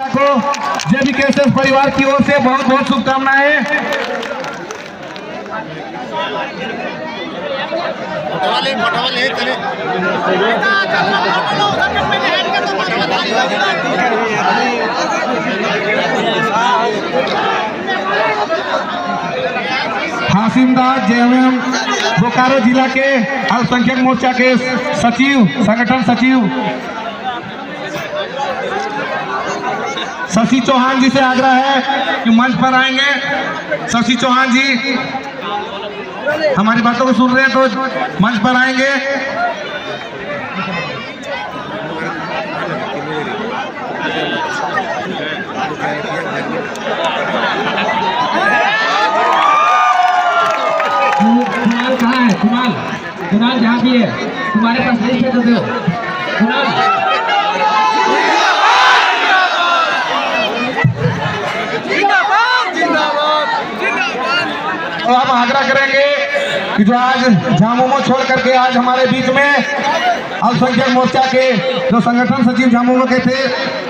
को JBKSS परिवार की ओर से बहुत बहुत शुभकामनाएं। हासिमदास JMM बोकारो जिला के अल्पसंख्यक मोर्चा के सचिव, संगठन सचिव शशि चौहान जी से आग्रह है कि मंच पर आएंगे। शशि चौहान जी हमारी बातों को सुन रहे हैं तो मंच पर आएंगे। कुणाल कहाँ है? कुणाल जहाँ भी है तुम्हारे पास नहीं है तो दो कुणाल। तो हम आग्रह करेंगे कि जो आज झामुमो छोड़ करके आज हमारे बीच में अल्पसंख्यक मोर्चा के जो संगठन सचिव झामुमो के थे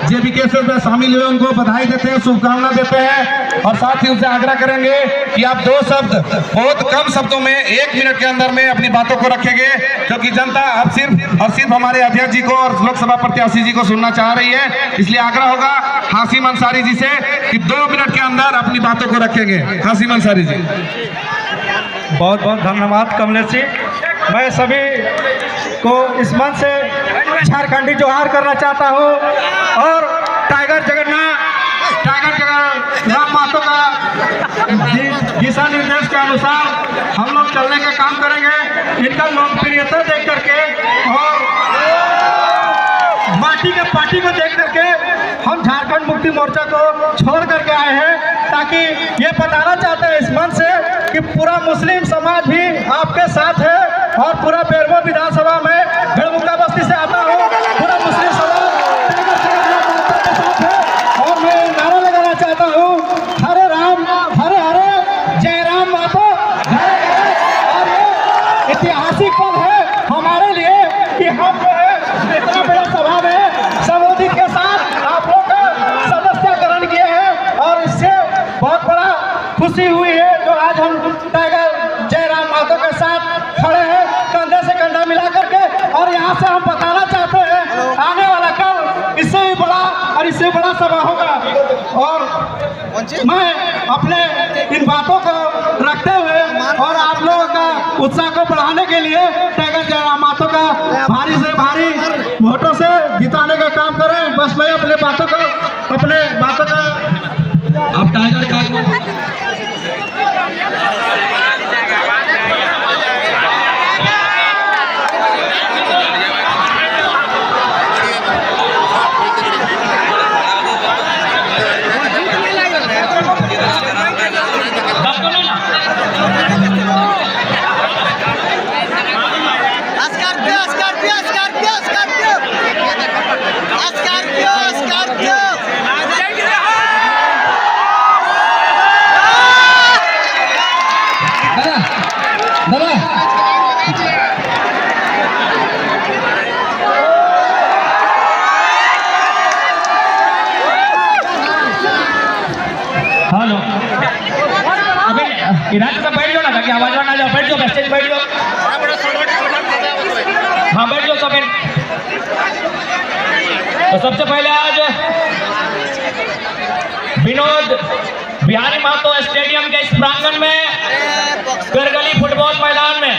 JBKSS में शामिल हुए, उनको बधाई देते हैं, शुभकामना देते हैं। और साथ ही उनसे आग्रह करेंगे कि आप दो शब्द बहुत कम शब्दों में 1 मिनट के अंदर में अपनी बातों को रखेंगे, क्योंकि जनता अब सिर्फ और सिर्फ हमारे अध्यक्ष जी को और लोकसभा प्रत्याशी जी को सुनना चाह रही है। इसलिए आग्रह होगा हासिम अंसारी जी से कि 2 मिनट के अंदर अपनी बातों को रखेंगे। हासिम अंसारी जी। बहुत बहुत धन्यवाद कमलेश जी। मैं सभी को इस मंच से झारखंडी जोहार करना चाहता हूँ और टाइगर जगन्नाथ राम महतो का दिशा निर्देश के अनुसार हम लोग चलने का काम करेंगे। इनका लोकप्रियता देख करके और पार्टी को देख करके हम झारखंड मुक्ति मोर्चा को छोड़ करके आए हैं, ताकि ये बताना चाहते हैं इस मंच से कि पूरा मुस्लिम समाज भी आपके साथ है और पूरा बेरमो विधानसभा में गढ़मुक्का बस्ती से आता हूँ, पूरा मुस्लिम समाज के साथ है। और मैं नारा लगाना चाहता हूँ, हरे राम हरे हरे जय राम महतो। और ये ऐतिहासिक पल है हमारे लिए कि हम जो है इतना बड़ा सभा में संबोधित के साथ आप लोग का सदस्यकरण किए हैं और इससे बहुत बड़ा खुशी हुई है। जो आज हम टाइगर जयराम महतो के साथ खड़े हैं कंधे से कंधा मिला करके, और यहाँ से हम बताना चाहते हैं आने वाला कल इससे भी बड़ा और इससे बड़ा सभा होगा। और मैं अपने इन बातों को रखते हुए और आप लोगों का उत्साह को बढ़ाने के लिए टाइगर जयराम महतो का भारी से भारी वोटों से जिताने का काम करें। बस मैं अपने बातों का अब टाइगर का हेलो अबे इधर से बैठ जाओ ना ताकि आवाज ना जाए। बैठ जाओ, स्टेज बैठ जाओ। हाँ बैठ जाओ सब। तो सबसे पहले आज विनोद बिहारी महतो स्टेडियम के इस प्रांगण में करगली फुटबॉल मैदान में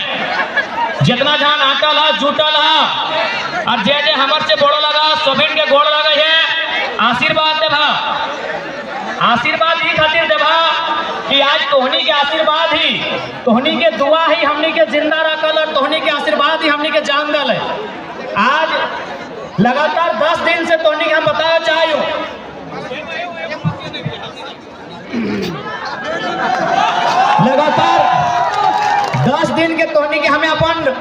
जितना जहां आटा ला जूटा ला और जे जे हमर से बोड़ लगा सोबिन के गोड़ लगे है आशीर्वाद देभा। आशीर्वाद ही खातिर देभा कि आज तोहनी के आशीर्वाद ही, तोहनी के दुआ ही हमनी के जिंदा रखल और तोहनी के आशीर्वाद ही हमनी के जान दल है। आज लगातार 10 दिन से तोहनी के हम बताया चाहिए लगातार 10 दिन के तोहनी के हमें अपन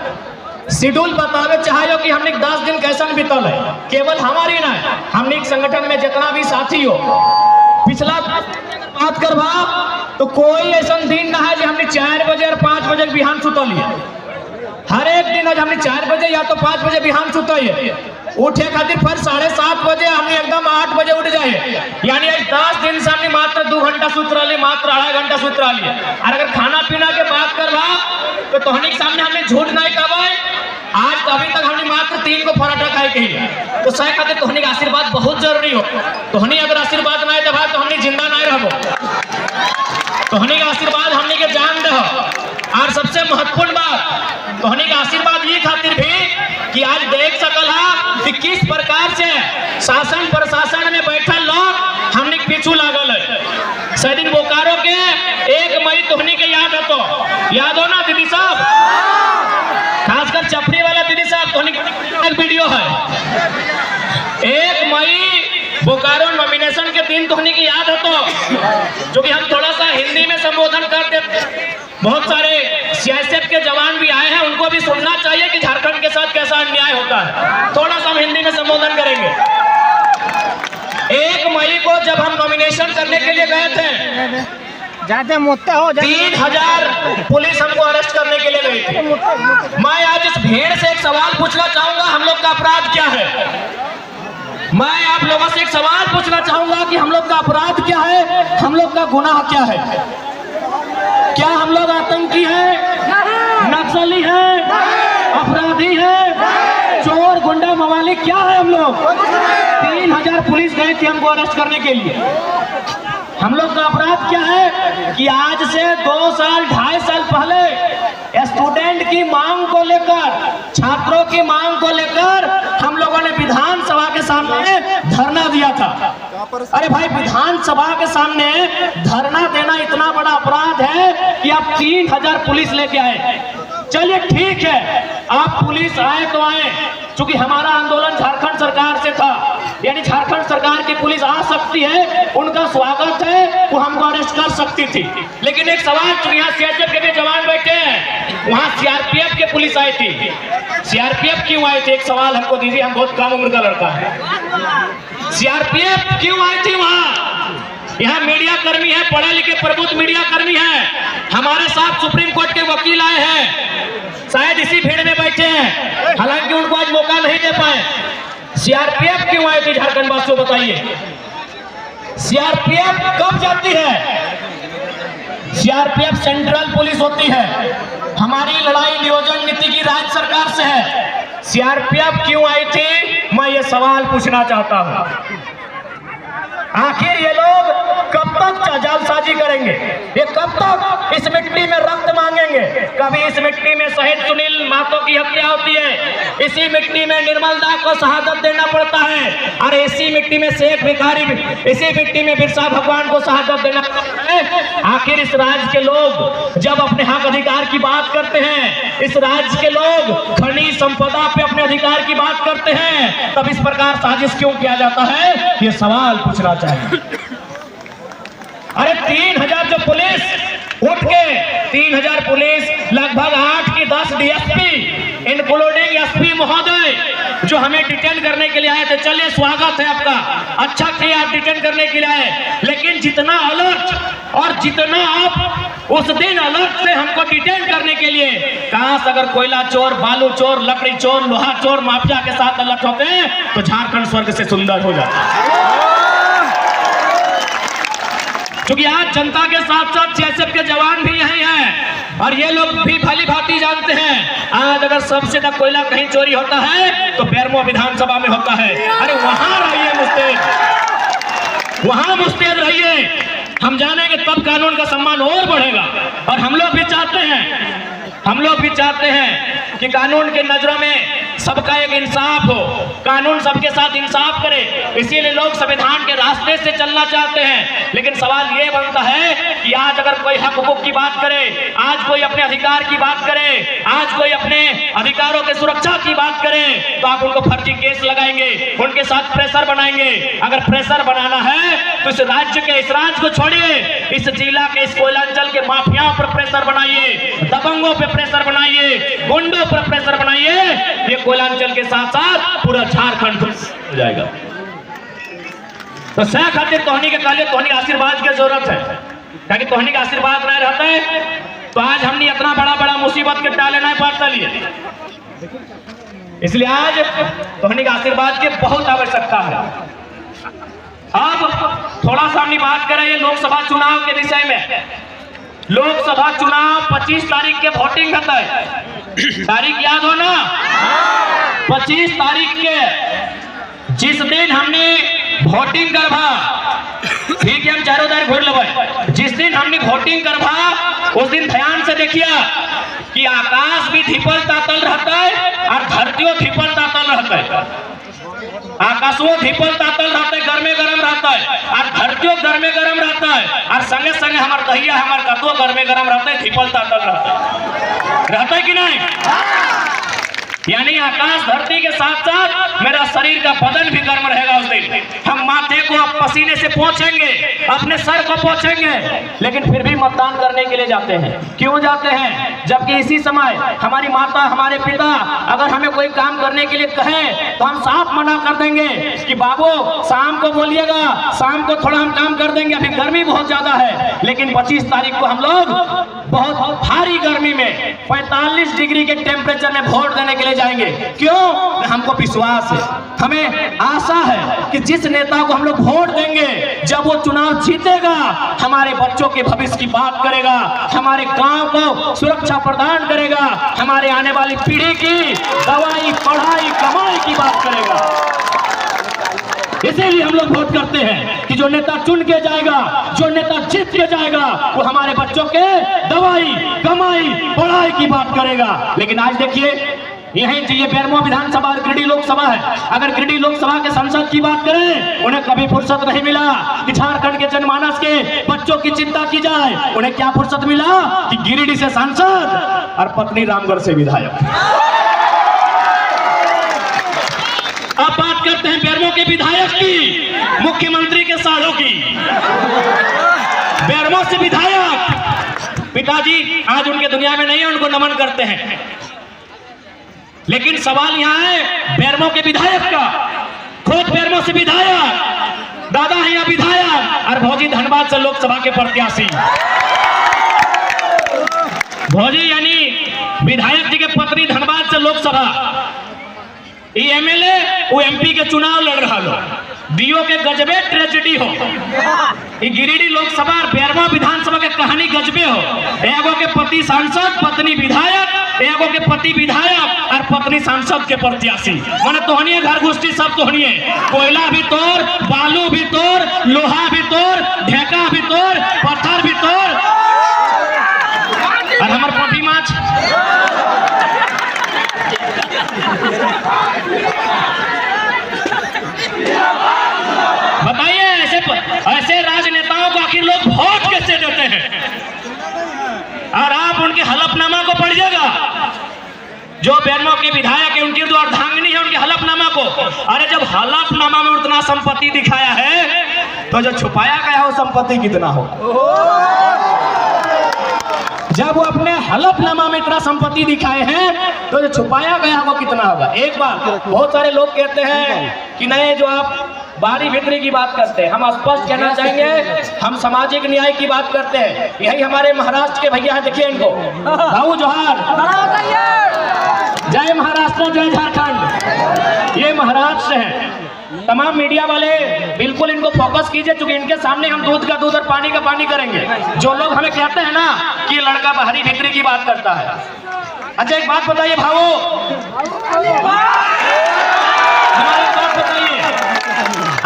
शेड्यूल बतावे चाहिए कि हमने 10 दिन कैसन बीतल है। केवल हमारी ना, हमने संगठन में जितना भी साथी हो पिछला बात करवा तो कोई ऐसा दिन ना है जो हमने 4 बजे और 5 बजे बिहान सुतल है। हर एक दिन आज हमने 4 बजे या तो 5 बजे बिहान सुते है। उठे खातिर फिर 7:30 बजे हमने एकदम 8 बजे उठ जाए। सूत रही, मात्र 2.5 घंटा सूत रही। और अगर खाना पीना के बात करवा तो तोहनी के सामने हमने झूठ नहीं कहबे। आज तो अभी तक हमने मात्र 3 को पराठा खाए कही। तो सह खातिर तोहनी का आशीर्वाद बहुत जरूरी हो। तोहनी अगर आशीर्वाद नहीं देबा तो हमने जिंदा नहीं रहबो। तोहनी का आशीर्वाद हमने के जान दे। और सबसे महत्वपूर्ण बात तोहनी का आशीर्वाद ये खातिर भी कि आज देख सकल है कि किस प्रकार से शासन प्रशासन में बैठल लोग हमने पीछू लागल है। सदिन बोकारो के 1 मई तोहनी के याद हो, तो याद हो ना दीदी साहब, खासकर चपरी वाला दीदी साहब, तोहनी एक वीडियो है 1 मई बोकारो नॉमिनेशन के दिन तोहनी की याद हो, तो जो कि हम थोड़ा सा हिंदी में संबोधन कर देते। बहुत सारे सीआईएसएफ के जवान भी आए हैं, उनको भी सुनना चाहिए कि झारखंड के साथ कैसा अन्याय होता है। थोड़ा सा हम हिंदी में संबोधन करेंगे। 1 मई को जब हम नॉमिनेशन करने के लिए गए थे, जाते मोटा हो 3000 पुलिस हमको अरेस्ट करने के लिए गई थी। मैं आज इस भीड़ से एक सवाल पूछना चाहूंगा, हम लोग का अपराध क्या है? मैं आप लोगों से एक सवाल पूछना चाहूंगा कि हम लोग का अपराध क्या है, हम लोग का गुनाह क्या है? क्या हम लोग आतंकी है, नक्सली है, अपराधी है, चोर गुंडा मवाली क्या है? हम लोग 3000 पुलिस गए थे हमको अरेस्ट करने के लिए। हम लोग का अपराध क्या है कि आज से 2 साल 2.5 साल पहले स्टूडेंट की मांग को लेकर, छात्रों की मांग को लेकर हम लोगों ने विधानसभा के सामने धरना दिया था। अरे भाई, विधानसभा के सामने धरना देना इतना बड़ा अपराध है कि आप 3000 पुलिस लेके आए। चलिए ठीक है, आप पुलिस आए तो आए, क्योंकि हमारा आंदोलन झारखंड सरकार से था, यानी झारखंड सरकार की पुलिस आ सकती है, उनका स्वागत है, वो हमको अरेस्ट कर सकती थी। लेकिन एक सवाल, तो यहाँ सीआईएसएफ के भी जवान बैठे हैं, वहाँ सीआरपीएफ के पुलिस आई थी। सीआरपीएफ क्यों आई थी? एक सवाल हमको दीजिए, हम बहुत कम उम्र का लड़का है। सीआरपीएफ क्यों आई थी वहाँ? यहाँ मीडिया कर्मी है, पढ़े लिखे प्रबुद्ध मीडिया कर्मी है, हमारे साथ सुप्रीम कोर्ट के वकील आए हैं, शायद इसी भीड़ में बैठे हैं, हालांकि उनको आज मौका नहीं दे पाए। सीआरपीएफ क्यों आई थी झारखंड वासियों, बताइए। सीआरपीएफ कब जाती है? सीआरपीएफ सेंट्रल पुलिस होती है, हमारी लड़ाई नियोजन नीति की राज्य सरकार से है। सीआरपीएफ क्यों आई थी, मैं ये सवाल पूछना चाहता हूं। आखिर ये लोग कब तक जालसाजी करेंगे? ये कब तक इस मिट्टी में रक्त मांगेंगे? कभी इस मिट्टी में शहीद सुनील महतो की हत्या होती है, इसी मिट्टी में निर्मल दा को शहादत देना पड़ता है, और इसी मिट्टी में शेख भिखारी, इसी मिट्टी में बिरसा भगवान को शहादत देना पड़ता है। आखिर इस राज्य के लोग जब अपने हक अधिकार की बात करते हैं, इस राज्य के लोग खनिज संपदा पे अपने अधिकार की बात करते हैं, तब इस प्रकार साजिश क्यों किया जाता है? ये सवाल पूछना चाहिए। अरे 3000 जो पुलिस उठ के 3000 पुलिस, लगभग 8 की 10 डीएसपी इंक्लूडिंग एसपी महोदय जो हमें डिटेन करने के लिए आए थे। चलिए, स्वागत है आपका, अच्छा किया आप डिटेन करने के लिए आए, लेकिन जितना अलर्ट और जितना आप उस दिन अलर्ट से हमको डिटेन करने के लिए, काश अगर कोयला चोर, बालू चोर, लकड़ी चोर, लोहा चोर, माफिया के साथ अलर्ट होते तो झारखंड स्वर्ग से सुंदर हो जाता। क्योंकि आज जनता के साथ साथ सीआईएसएफ के जवान भी यही हैं, और ये लोग भी भली भांति जानते हैं, आज अगर सबसे ज्यादा कोयला कहीं चोरी होता है तो बेरमो विधानसभा में होता है। अरे वहां रहिए मुस्तैद, वहां मुस्तैद रहिए, हम जानेंगे तब कानून का सम्मान और बढ़ेगा। और हम लोग भी चाहते हैं कि कानून के नजरों में सबका एक इंसाफ हो, कानून सबके साथ इंसाफ करे, इसीलिए लोग संविधान के रास्ते से चलना चाहते हैं। लेकिन सवाल ये बनता है कि आज अगर कोई हक हुकूक की बात करे, आज कोई अपने अधिकार की बात करे, आज कोई अपने अधिकारों की सुरक्षा की बात करे, तो आप उनको फर्जी केस लगाएंगे, उनके साथ प्रेशर बनाएंगे। अगर प्रेशर बनाना है तो इस राज्य को छोड़िए, इस जिला के, इस कोयलांचल के माफियाओं पर प्रेशर बनाइए, दबंगों पर प्रेशर बनाइए, गुंडों पर प्रेशर बनाइए। ये कोयलांचल के साथ साथ पूरा झारखंड हो जाएगा। तो सह खातिर तोहनी के काले तोहनी आशीर्वाद की जरूरत है, ताकि तोहनी का आशीर्वाद नहीं रहता है तो आज हमने इतना बड़ा मुसीबत के टाले नहीं पार लिए। इसलिए आज तोहनी का आशीर्वाद की बहुत आवश्यकता है। अब थोड़ा सा हम बात करें ये लोकसभा चुनाव के विषय में। लोकसभा चुनाव 25 तारीख के वोटिंग होता है। तारीख याद हो ना? 25 तारीख के जिस दिन हमने वोटिंग करवा, ठीक है, हम चारों तरफ घूर लेबै। जिस दिन हमने वोटिंग करवा उस दिन ध्यान से देखिए कि आकाश भी धिपल तातल रहता है और धरतियों धिपल तातल रहता है। आकाशों धिपल तातल रहता है, गर्मे गरम रहता है, और धरतियों गर्मे गरम रहता है, और संगे संगे हमार दहिया हमार कतुआ गर्मे गरम रहता है, धिपल तातल रहता है कि नहीं? यानी आकाश धरती के साथ साथ मेरा शरीर का बदन भी गर्म रहेगा उस दिन। हम माथे को अब पसीने से पोंछेंगे, अपने सर को पोंछेंगे, लेकिन फिर भी मतदान करने के लिए जाते हैं। क्यों जाते हैं? जबकि इसी समय हमारी माता हमारे पिता अगर हमें कोई काम करने के लिए कहे तो हम साफ मना कर देंगे कि बाबू शाम को बोलिएगा, शाम को थोड़ा हम काम कर देंगे, अभी गर्मी बहुत ज्यादा है। लेकिन 25 तारीख को हम लोग बहुत भारी गर्मी में 45 डिग्री के टेम्परेचर में वोट देने के लिए जाएंगे। क्यों? हमको विश्वास है, हमें आशा है कि जिस नेता को हम लोग वोट देंगे जब वो चुनाव जीतेगा हमारे बच्चों के भविष्य की बात करेगा, हमारे गांव को सुरक्षा प्रदान करेगा, हमारे आने वाली पीढ़ी की दवाई पढ़ाई कमाई की बात करेगा। इसीलिए हम लोग वोट करते हैं कि जो नेता चुन के जाएगा, जो नेता जीत के जाएगा, वो हमारे बच्चों के दवाई कमाई पढ़ाई की बात करेगा। लेकिन आज देखिए यही ये बेरमो विधानसभा और गिरिडीह लोकसभा है। अगर गिरिडीह लोकसभा के सांसद की बात करें, उन्हें कभी फुर्सत नहीं मिला कि झारखंड के जनमानस के बच्चों की चिंता की जाए। उन्हें क्या फुर्सत मिला कि गिरिडीह से सांसद और पत्नी रामगढ़ से विधायक। अब बात करते हैं बेरमो के विधायक की, मुख्यमंत्री के सालों की। बेरमो से विधायक पिताजी आज उनके दुनिया में नहीं है, उनको नमन करते हैं। लेकिन सवाल यहां है बेरमो के विधायक का, खुद बेरमो से विधायक, दादा है यहाँ विधायक, और भौजी धनबाद से लोकसभा के प्रत्याशी। भौजी यानी विधायक जी के पत्नी धनबाद से लोकसभा, ये एमएलए वो एमपी के चुनाव लड़ रहा लो। दियो के गजबे ट्रेजेडी हो। ये गिरिडीह लोकसभा और बेरमो विधानसभा के कहानी गजबे हो। एगो के पति सांसद पत्नी विधायक, एगो के पति विधायक और पत्नी सांसद के प्रत्याशी। माने तोहनी घर घुस्टी सब तोहनी है। कोयला भी तोड़, बालू भी तोड़, लोहा भी तोड़, ढेका भी तोड़, पत्थर भी तोड़, और हमार पोटी माछ। बताइए ऐसे राजनेताओं को आखिर लोग वोट कैसे देते हैं? और आप उनके हलफनामा को पढ़िएगा। जो बेरमो के विधायक है उनकी जो अर्धांगिनी है उनके हलफनामा को। अरे जब हलफनामा में उतना संपत्ति दिखाया है तो जो छुपाया गया हो संपत्ति कितना हो? जब वो अपने हलफनामा में इतना संपत्ति दिखाए हैं तो जो छुपाया गया वो कितना होगा? एक बात बहुत सारे लोग कहते हैं कि नहीं, जो आप बाहरी भीतरी की बात करते हैं, हम स्पष्ट कहना चाहेंगे हम सामाजिक न्याय की बात करते हैं। यही हमारे महाराष्ट्र के भैया हैं, देखिए इनको। भाऊ जोहार, जय महाराष्ट्र जय झारखंड। ये महाराष्ट्र है। तमाम मीडिया वाले बिल्कुल इनको फोकस कीजिए, क्योंकि इनके सामने हम दूध का दूध और पानी का पानी करेंगे। जो लोग हमें कहते हैं ना कि ये लड़का बाहरी भीतरी की बात करता है। अच्छा एक बात बताइए भाऊ, हमारे बात बताइए,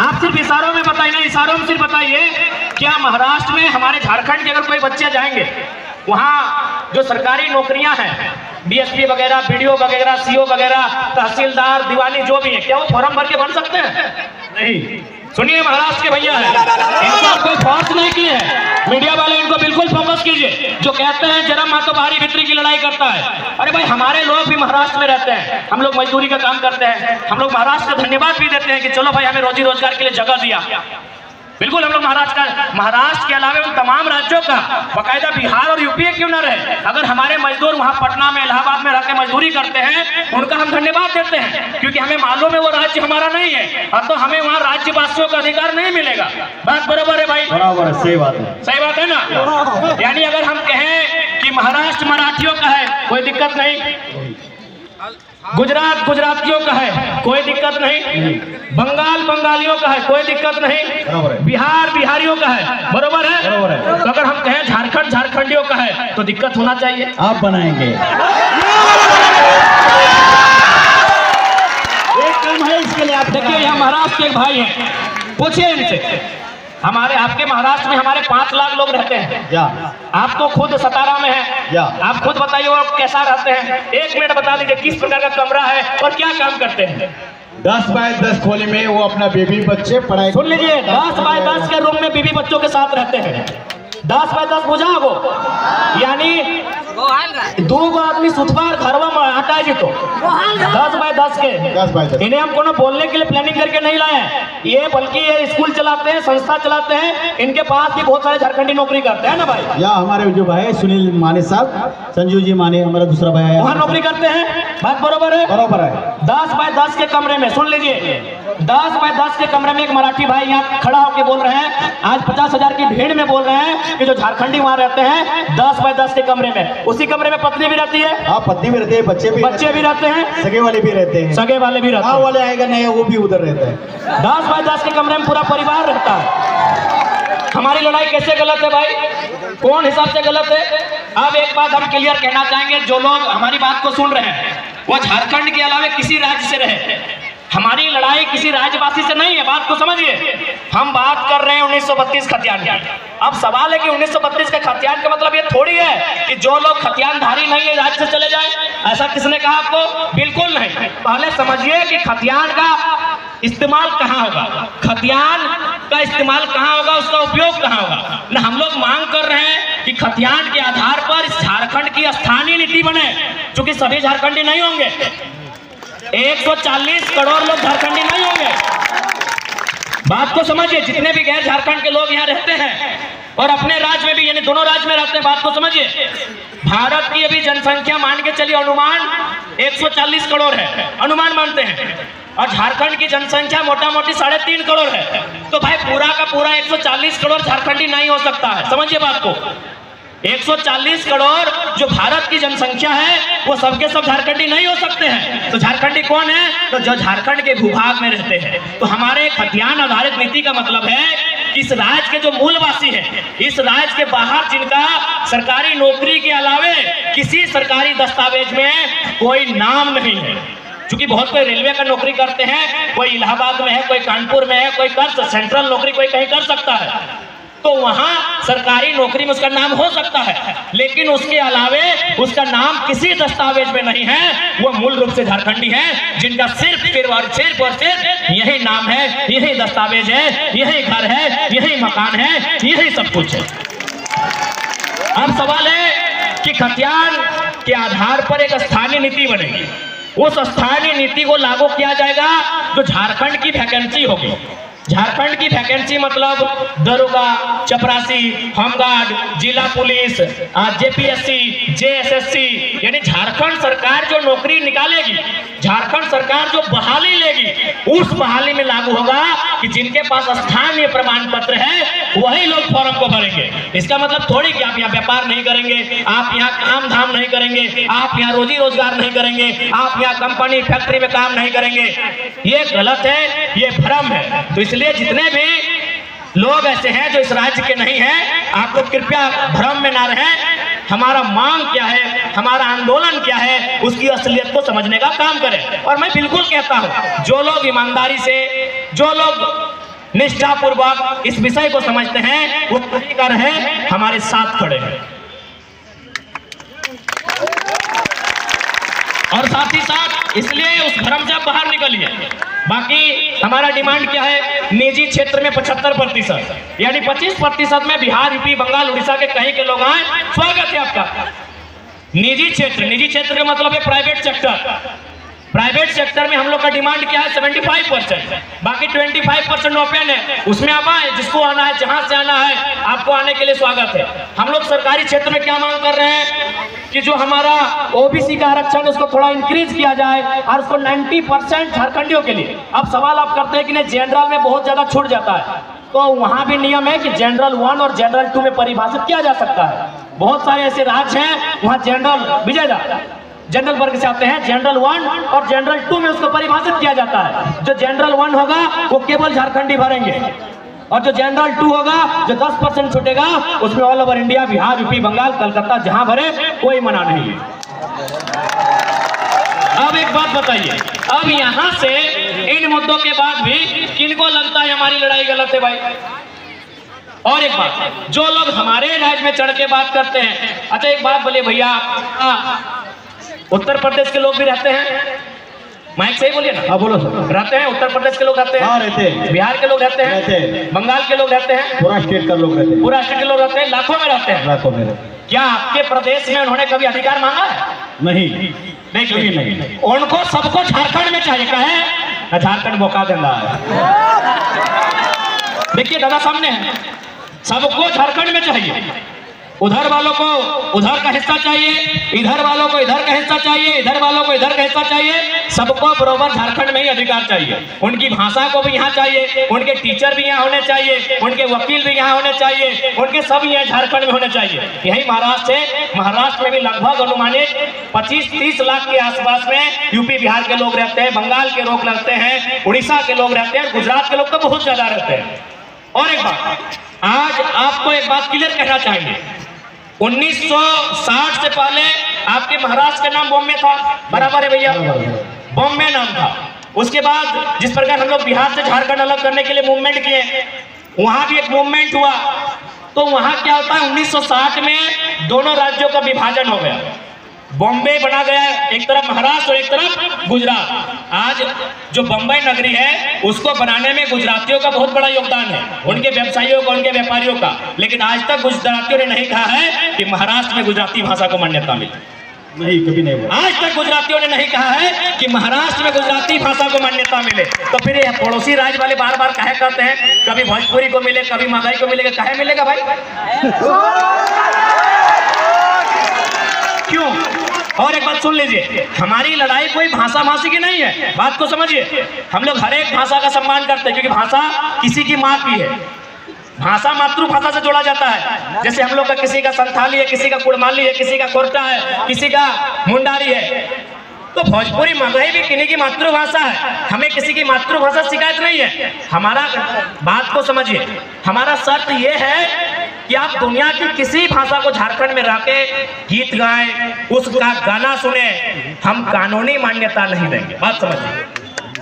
आप सिर्फ इशारों में बताइए ना, इशारों में सिर्फ बताइए, क्या महाराष्ट्र में हमारे झारखंड के अगर कोई बच्चे जाएंगे वहाँ जो सरकारी नौकरियां हैं, डीएसपी वगैरह, बीडीओ वगैरह, सीओ वगैरह, तहसीलदार, दीवानी जो भी है, क्या वो फॉर्म भर के बन सकते हैं? नहीं। सुनिए महाराष्ट्र के भैया हैं, इनको कोई फोर्स नहीं की है। मीडिया वाले इनको बिल्कुल फोकस कीजिए। जो कहते हैं जरा माँ तो बाहरी भीतरी की लड़ाई करता है, अरे भाई हमारे लोग भी महाराष्ट्र में रहते हैं, हम लोग मजदूरी का काम करते हैं, हम लोग महाराष्ट्र का धन्यवाद भी देते हैं कि चलो भाई हमें रोजी रोजगार के लिए जगह दिया। बिल्कुल हम लोग महाराष्ट्र के अलावा उन तमाम राज्यों का, बाकायदा बिहार और यूपी क्यों ना रहे, अगर हमारे मजदूर वहाँ पटना में, इलाहाबाद में रहकर मजदूरी करते हैं उनका हम धन्यवाद देते हैं, क्योंकि हमें मालूम है वो राज्य हमारा नहीं है, और तो हमें वहाँ राज्यवासियों का अधिकार नहीं मिलेगा। बात बराबर है भाई? बराबर है, सही बात है, सही बात है ना। यानी अगर हम कहें कि महाराष्ट्र मराठियों का है, कोई दिक्कत नहीं। गुजरात गुजरातियों का है, कोई दिक्कत नहीं। बंगाल बंगालियों का है, कोई दिक्कत नहीं। बिहार बिहारियों का है, बरोबर है। तो अगर हम कहें झारखंड झारखंडियों का है तो दिक्कत होना चाहिए। आप बनाएंगे एक काम है इसके लिए। आप देखिए यहाँ महाराष्ट्र के एक भाई हैं, पूछिए इनसे। हमारे आपके महाराष्ट्र में हमारे 5 लाख लोग रहते हैं। या आप तो खुद सतारा में हैं, या आप खुद बताइए वो कैसा रहते हैं। 1 मिनट बता दीजिए किस प्रकार का कमरा है और क्या काम करते हैं। 10 बाय 10 खोली में वो अपना बेबी बच्चे पढ़ाई। सुन लीजिए, 10 बाय 10 के रूम में बीवी बच्चों के साथ रहते हैं। 10 बाय 10 बुझा वो, यानी 2 आदमी सुथवार घरवा में हटाए जी तो 10 बाय 10 के। 10 बाय 10 इन्हें हम कोनो बोलने के लिए प्लानिंग करके नहीं लाए हैं, ये बल्कि ये स्कूल चलाते हैं, संस्था चलाते हैं। इनके पास भी बहुत सारे झारखंडी नौकरी करते हैं ना भाई। या हमारे जो भाई सुनील माने साहब, संजू जी माने हमारा दूसरा भाई है, वहाँ नौकरी करते हैं, बात बरोबर है। बराबर है। 10 बाय 10 के कमरे में, सुन लीजिए, 10 बाय 10 के कमरे में एक मराठी भाई यहाँ खड़ा होकर बोल रहे हैं, आज 50,000 की भीड़ में बोल रहे हैं कि जो झारखंडी वहाँ रहते हैं 10 बाय 10 के कमरे में। उसी कमरे में पत्नी भी रहती है, हाँ पत्नी भी रहते हैं, बच्चे भी रहते हैं, सगे वाले भी रहते हैं, सगे वाले भी रहते गाँव हैं। वाले आएगा नहीं वो भी उधर रहता है। 10 बाय 10 के कमरे में पूरा परिवार रहता है। हमारी लड़ाई कैसे गलत है भाई, कौन हिसाब से गलत है? अब एक बात हम क्लियर कहना चाहेंगे, जो लोग हमारी बात को सुन रहे हैं वो झारखंड के अलावा किसी राज्य से रहे। हमारी लड़ाई किसी राज्यवासी से नहीं है, बात को समझिए। हम बात कर रहे हैं 1932 खतियान की। अब सवाल है कि 1932 के खतियान का मतलब ये थोड़ी है कि जो लोग खतियानधारी नहीं है राज्य से चले जाए। ऐसा किसने कहा आपको? बिल्कुल नहीं। पहले समझिए कि खतियान का इस्तेमाल कहाँ होगा, खतियान का इस्तेमाल कहाँ होगा, उसका उपयोग कहाँ होगा ना। हम लोग मांग कर रहे हैं कि खतियान के आधार पर इस झारखंड की स्थानीय नीति बने, क्योंकि सभी झारखंडी नहीं होंगे। 140 करोड़ लोग झारखंडी नहीं होंगे। बात को समझिए, जितने भी गैर झारखंड के लोग यहाँ रहते हैं और अपने राज्य में भी, यानी दोनों राज्य में रहते हैं, बात को समझिए। भारत की अभी जनसंख्या मान के चलिए अनुमान 140 करोड़ है, अनुमान मानते हैं, और झारखंड की जनसंख्या मोटा मोटी 3.5 करोड़ है। तो भाई पूरा का पूरा 140 करोड़ झारखंडी नहीं हो सकता है, समझिए बात को। 140 करोड़ जो भारत की जनसंख्या है वो सबके सब झारखंडी नहीं हो सकते हैं। तो झारखंडी कौन है? तो जो झारखंड के भूभाग में रहते हैं। तो हमारे खतियान आधारित नीति का मतलब है कि इस राज्य के जो मूलवासी हैं, इस राज्य के बाहर जिनका सरकारी नौकरी के अलावे किसी सरकारी दस्तावेज में कोई नाम नहीं है, क्योंकि बहुत कोई रेलवे का नौकरी करते हैं, कोई इलाहाबाद में है, कोई कानपुर में है, कोई कर सेंट्रल नौकरी कोई कहीं कर सकता है, तो वहां सरकारी नौकरी में उसका नाम हो सकता है, लेकिन उसके अलावे उसका नाम किसी दस्तावेज में नहीं है। वो मूल रूप से झारखंडी है, जिनका सिर्फ यही नाम है, यही दस्तावेज है, यही घर है, यही मकान है, यही सब कुछ है। अब सवाल है कि खतियान के आधार पर एक स्थानीय नीति बनेगी। उस स्थानीय नीति को लागू किया जाएगा जो झारखंड की वैकेंसी होगी। झारखंड की वैकेंसी मतलब दरोगा, चपरासी, होमगार्ड, जिला पुलिस, जेपीएससी, जेएसएससी, यानी झारखंड सरकार जो नौकरी निकालेगी, झारखंड सरकार जो बहाली लेगी, उस बहाली में लागू होगा कि जिनके पास स्थानीय प्रमाण पत्र है वही लोग फॉर्म को भरेंगे। इसका मतलब थोड़ी कि आप यहाँ व्यापार नहीं करेंगे, आप यहाँ काम धाम नहीं करेंगे, आप यहाँ रोजी रोजगार नहीं करेंगे, आप यहाँ कंपनी फैक्ट्री में काम नहीं करेंगे। ये गलत है, ये भ्रम है। तो इसलिए जितने भी लोग ऐसे हैं जो इस राज्य के नहीं हैं, आप लोग कृपया भ्रम में ना रहें। हमारा मांग क्या है, हमारा आंदोलन क्या है, उसकी असलियत को समझने का काम करें। और मैं बिल्कुल कहता हूं, जो लोग ईमानदारी से, जो लोग निष्ठापूर्वक इस विषय को समझते हैं, वो कर हैं, हमारे साथ खड़े हैं। और साथ ही साथ इसलिए उस भ्रम से बाहर निकलिए। बाकी हमारा डिमांड क्या है? निजी क्षेत्र में 75%, यानी 25% में बिहार, यूपी, बंगाल, उड़ीसा के कहीं के लोग आए, स्वागत है आपका। निजी क्षेत्र का मतलब है प्राइवेट सेक्टर। प्राइवेट सेक्टर में हम लोग का डिमांड क्या है? 75%। बाकी 25% ओपन है, उसमें आप आए, जिसको आना है, जहां से आना है, आपको आने के लिए स्वागत है। हम लोग सरकारी क्षेत्र में क्या मांग कर रहे हैं कि जो हमारा ओबीसी का आरक्षण उसको थोड़ा इंक्रीज किया जाए और उसको 90% झारखंडियों के लिए। अब सवाल आप करते हैं कि नहीं, जनरल में बहुत ज्यादा छूट जाता है, तो वहां भी नियम है कि जनरल 1 और जनरल 2 में परिभाषित किया जा सकता है। बहुत सारे ऐसे राज्य हैं वहां जनरल विजयदा जनरल वर्ग से आते हैं। जनरल 1 और जनरल 2 में उसको परिभाषित किया जाता है। जो जनरल 1 होगा वो केवल झारखंडी भरेंगे, और जो जनरल 2 होगा जो 10% छूटेगा उसमें all over India, Bihar, UP, Bengal, Calcutta जहां भरे कोई मना नहीं है। अब एक बात बताइए, अब यहां से इन मुद्दों के बाद भी किनको लगता है हमारी लड़ाई गलत है भाई? और एक बात, जो लोग हमारे राज्य में चढ़ के बात करते हैं, अच्छा एक बात बोलिए भैया, उत्तर प्रदेश के लोग भी रहते हैं, माइक से ही बोलिए ना। हाँ बोलो सर। रहते हैं, उत्तर प्रदेश के लोग रहते हैं, हाँ रहते हैं, बिहार के लोग रहते हैं, बंगाल के लोग रहते हैं, पूरा स्टेट का लोग रहते हैं, पूरा स्टेट के लोग रहते हैं, लाखों में रहते हैं। लाखों में रहते हैं। क्या आपके प्रदेश में उन्होंने कभी अधिकार मांगा है? नहीं नहीं, कभी नहीं। उनको सबको झारखंड में चाहिए, कहे ना झारखंड मौका देना है। देखिए दादा सामने है, सबको झारखंड में चाहिए, उधर वालों को उधर का हिस्सा चाहिए, इधर वालों को इधर का हिस्सा चाहिए, इधर वालों को इधर का हिस्सा चाहिए, सबको बराबर झारखंड में ही अधिकार चाहिए। उनकी भाषा को भी यहाँ चाहिए, उनके टीचर भी यहाँ होने चाहिए, उनके वकील भी यहाँ होने चाहिए, उनके सब यहाँ झारखंड में होने चाहिए। यही महाराष्ट्र है, महाराष्ट्र में भी लगभग अनुमानित 25-30 लाख के आसपास में यूपी बिहार के लोग रहते हैं, बंगाल के लोग रहते हैं, उड़ीसा के लोग रहते हैं, गुजरात के लोग तो बहुत ज्यादा रहते हैं। और एक बात, आज आपको एक बात क्लियर कहना चाहेंगे, 1960 से पहले आपके महाराष्ट्र का नाम बॉम्बे था, बराबर है भैया, बॉम्बे नाम था। उसके बाद जिस प्रकार हम लोग बिहार से झारखंड अलग करने के लिए मूवमेंट किए, वहां भी एक मूवमेंट हुआ, तो वहां क्या होता है, 1960 में दोनों राज्यों का विभाजन हो गया, बॉम्बे बना गया, एक तरफ महाराष्ट्र और एक तरफ गुजरात। आज जो बम्बई नगरी है उसको बनाने में गुजरातियों का बहुत बड़ा योगदान है, उनके व्यवसायियों का, उनके व्यापारियों का, लेकिन आज तक गुजरातियों ने नहीं कहा है कि महाराष्ट्र में गुजराती भाषा को मान्यता मिले। नहीं, कभी नहीं बोला। आज तक गुजरातियों ने नहीं कहा है कि महाराष्ट्र में गुजराती भाषा को मान्यता मिले। तो फिर ये पड़ोसी राज्य वाले बार बार कहे करते हैं, कभी भोजपुरी को मिले, कभी महंगाई को मिलेगा, कहे मिलेगा भाई? क्यों? और एक बात सुन लीजिए, हमारी लड़ाई कोई भाषा भाषी की नहीं है, बात को समझिए। हम लोग हर एक भाषा का सम्मान करते हैं, क्योंकि भाषा किसी की माँ की है, भाषा मातृभाषा से जोड़ा जाता है। जैसे हम लोग का किसी का संथाली है, किसी का कुड़माली है, किसी का कोरटा है, किसी का मुंडारी है, तो भोजपुरी मगही भी किन्हीं की मातृभाषा है। हमें किसी की मातृभाषा शिकायत नहीं है। हमारा बात को समझिए, हमारा शर्त यह है कि आप दुनिया की किसी भाषा को झारखंड में रह के गीत गाएं, उसका गाना सुने, हम कानूनी मान्यता नहीं देंगे। बात समझिए,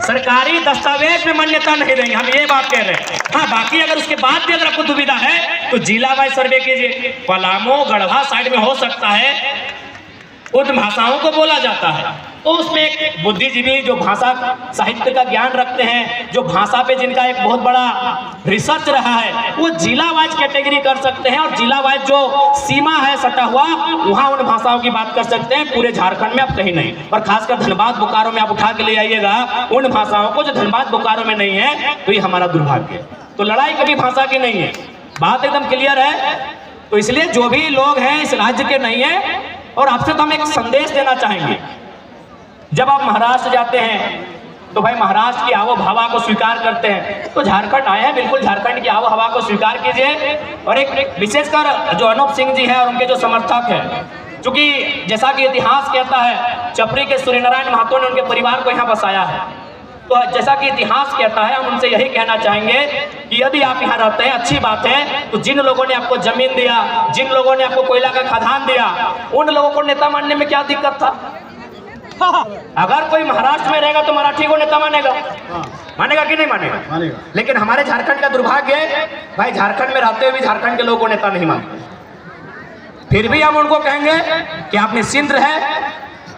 सरकारी दस्तावेज में मान्यता नहीं देंगे, हम ये बात कह रहे हैं। हाँ, बाकी अगर उसके बाद भी अगर आपको दुविधा है तो जिला वाइज सर्वे कीजिए। पलामू, गढ़वा साइड में हो सकता है उन भाषाओं को बोला जाता है, तो उसमें एक बुद्धिजीवी जो भाषा साहित्य का ज्ञान रखते हैं, जो भाषा पे जिनका एक बहुत बड़ा रिसर्च रहा है, वो जिला वाइज कैटेगरी कर सकते हैं, और जिला वाइज जो सीमा है सटा हुआ, वहाँ उन भाषाओं की बात कर सकते हैं। पूरे झारखंड में आप कहीं नहीं, और खासकर धनबाद बोकारो में आप उठा के ले आइएगा उन भाषाओं को जो धनबाद बोकारो में नहीं है, तो ये हमारा दुर्भाग्य है। तो लड़ाई कभी भाषा की नहीं है, बात एकदम क्लियर है। तो इसलिए जो भी लोग हैं इस राज्य के नहीं है, और आपसे तो हम एक संदेश देना चाहेंगे, जब आप महाराष्ट्र जाते हैं तो भाई महाराष्ट्र की आबो हवा को स्वीकार करते हैं, तो झारखंड आए हैं, बिल्कुल झारखंड की आबो हवा को स्वीकार कीजिए। और एक विशेषकर जो अनूप सिंह जी हैं और उनके जो समर्थक हैं, क्योंकि जैसा कि इतिहास कहता है, चपरी के सूर्यनारायण महतो ने उनके परिवार को यहाँ बसाया है, तो जैसा कि इतिहास कहता है, हम उनसे यही कहना चाहेंगे कि यदि आप यहाँ रहते हैं अच्छी बात है, तो जिन लोगों ने आपको जमीन दिया, जिन लोगों ने आपको कोयला का खदान दिया, उन लोगों को नेता मानने में क्या दिक्कत था? अगर कोई महाराष्ट्र में रहेगा तो मराठी को नेता मानेगा, मानेगा कि नहीं मानेगा? मानेगा। लेकिन हमारे झारखंड का दुर्भाग्य है भाई, झारखंड में रहते हुए भी झारखंड के लोगों को नेता नहीं मानते। फिर भी हम उनको कहेंगे कि आप निश्चिंत रहे,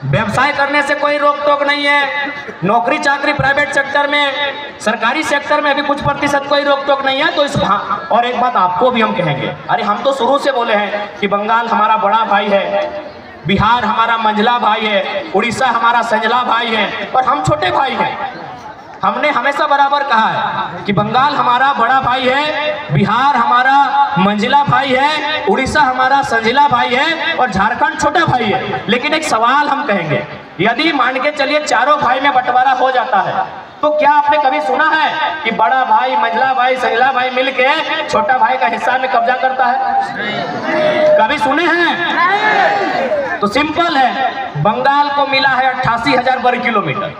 व्यवसाय करने से कोई रोक टोक नहीं है, नौकरी चाकरी प्राइवेट सेक्टर में, सरकारी सेक्टर में अभी कुछ प्रतिशत कोई रोक टोक नहीं है। तो इस और एक बात आपको भी हम कहेंगे, अरे हम तो शुरू से बोले हैं कि बंगाल हमारा बड़ा भाई है, बिहार हमारा मंझला भाई है, उड़ीसा हमारा संझला भाई है, और हम छोटे भाई हैं। हमने हमेशा बराबर कहा है कि बंगाल हमारा बड़ा भाई है, बिहार हमारा मंझला भाई है, उड़ीसा हमारा संझला भाई है, और झारखंड छोटा भाई है। लेकिन एक सवाल हम कहेंगे, यदि मान के चलिए चारों भाई में बंटवारा हो जाता है, तो तो क्या आपने कभी सुना है कि बड़ा भाई, मंझला भाई, संझला भाई मिलके छोटा भाई का हिस्सा में कब्जा करता है? कभी सुने हैं? तो सिंपल है, बंगाल को मिला है 88,000 वर्ग किलोमीटर,